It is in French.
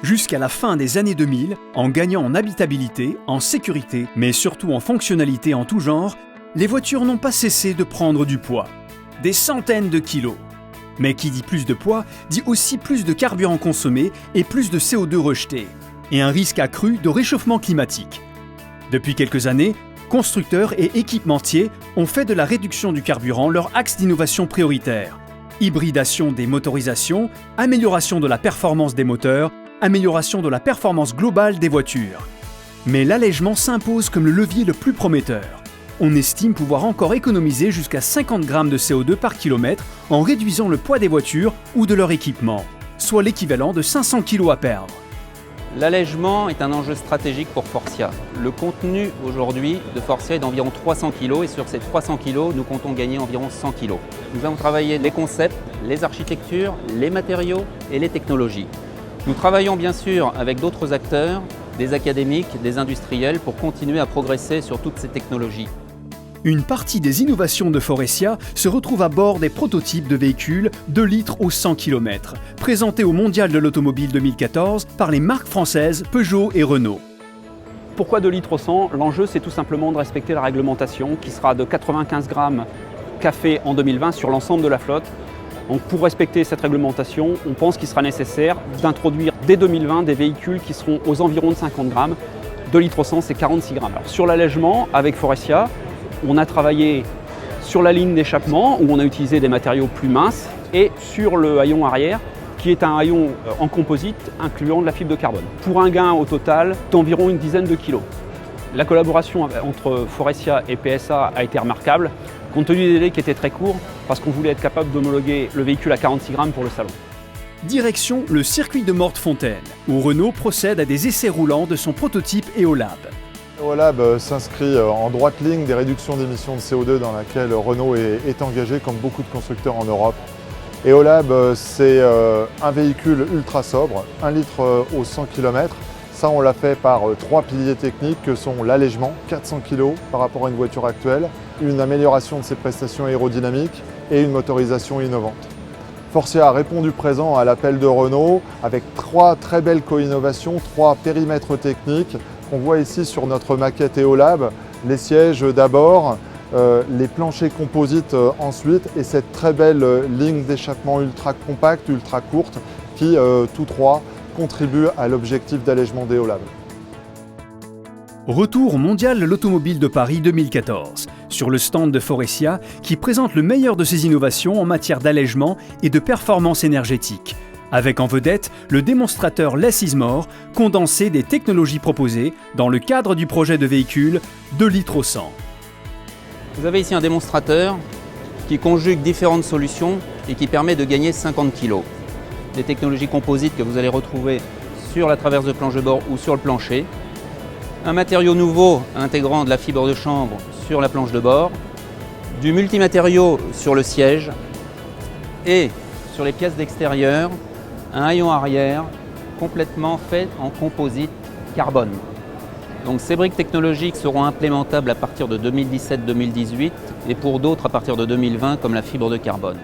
Jusqu'à la fin des années 2000, en gagnant en habitabilité, en sécurité, mais surtout en fonctionnalité en tout genre, les voitures n'ont pas cessé de prendre du poids. Des centaines de kilos. Mais qui dit plus de poids, dit aussi plus de carburant consommé et plus de CO2 rejeté. Et un risque accru de réchauffement climatique. Depuis quelques années, constructeurs et équipementiers ont fait de la réduction du carburant leur axe d'innovation prioritaire. Hybridation des motorisations, amélioration de la performance des moteurs, amélioration de la performance globale des voitures. Mais l'allègement s'impose comme le levier le plus prometteur. On estime pouvoir encore économiser jusqu'à 50 grammes de CO2 par kilomètre en réduisant le poids des voitures ou de leur équipement, soit l'équivalent de 500 kg à perdre. L'allègement est un enjeu stratégique pour Forcia. Le contenu aujourd'hui de Forcia est d'environ 300 kg et sur ces 300 kg, nous comptons gagner environ 100 kg. Nous avons travaillé les concepts, les architectures, les matériaux et les technologies. Nous travaillons bien sûr avec d'autres acteurs, des académiques, des industriels pour continuer à progresser sur toutes ces technologies. Une partie des innovations de Faurecia se retrouve à bord des prototypes de véhicules 2 litres au 100 km, présentés au Mondial de l'Automobile 2014 par les marques françaises Peugeot et Renault. Pourquoi 2 litres au 100 ? L'enjeu, c'est tout simplement de respecter la réglementation qui sera de 95 grammes café en 2020 sur l'ensemble de la flotte. Donc pour respecter cette réglementation, on pense qu'il sera nécessaire d'introduire dès 2020 des véhicules qui seront aux environs de 50 grammes. 2 litres au 100, c'est 46 grammes. Alors, sur l'allègement, avec Faurecia, on a travaillé sur la ligne d'échappement où on a utilisé des matériaux plus minces et sur le haillon arrière qui est un haillon en composite incluant de la fibre de carbone. Pour un gain au total d'environ une dizaine de kilos. La collaboration entre Faurecia et PSA a été remarquable compte tenu des délais qui étaient très courts parce qu'on voulait être capable d'homologuer le véhicule à 46 grammes pour le salon. Direction le circuit de Mortefontaine où Renault procède à des essais roulants de son prototype EOLab. EOLab s'inscrit en droite ligne des réductions d'émissions de CO2 dans laquelle Renault est engagé comme beaucoup de constructeurs en Europe. EOLab, c'est un véhicule ultra sobre, 1 litre au 100 km. Ça, on l'a fait par 3 piliers techniques que sont l'allègement, 400 kg par rapport à une voiture actuelle, une amélioration de ses prestations aérodynamiques et une motorisation innovante. Forcia a répondu présent à l'appel de Renault avec 3 très belles co-innovations, 3 périmètres techniques. On voit ici sur notre maquette EOLab les sièges d'abord, les planchers composites ensuite et cette très belle ligne d'échappement ultra compacte, ultra courte qui, tous 3, contribuent à l'objectif d'allègement d'EOLab. Retour au Mondial de l'Automobile de Paris 2014, sur le stand de Faurecia qui présente le meilleur de ses innovations en matière d'allègement et de performance énergétique. Avec en vedette le démonstrateur Less is More, condensé des technologies proposées dans le cadre du projet de véhicule 2 litres au 100. Vous avez ici un démonstrateur qui conjugue différentes solutions et qui permet de gagner 50 kg. Des technologies composites que vous allez retrouver sur la traverse de planche de bord ou sur le plancher. Un matériau nouveau intégrant de la fibre de chanvre sur la planche de bord. Du multimatériau sur le siège et sur les pièces d'extérieur. Un haillon arrière complètement fait en composite carbone. Donc ces briques technologiques seront implémentables à partir de 2017-2018 et pour d'autres à partir de 2020 comme la fibre de carbone.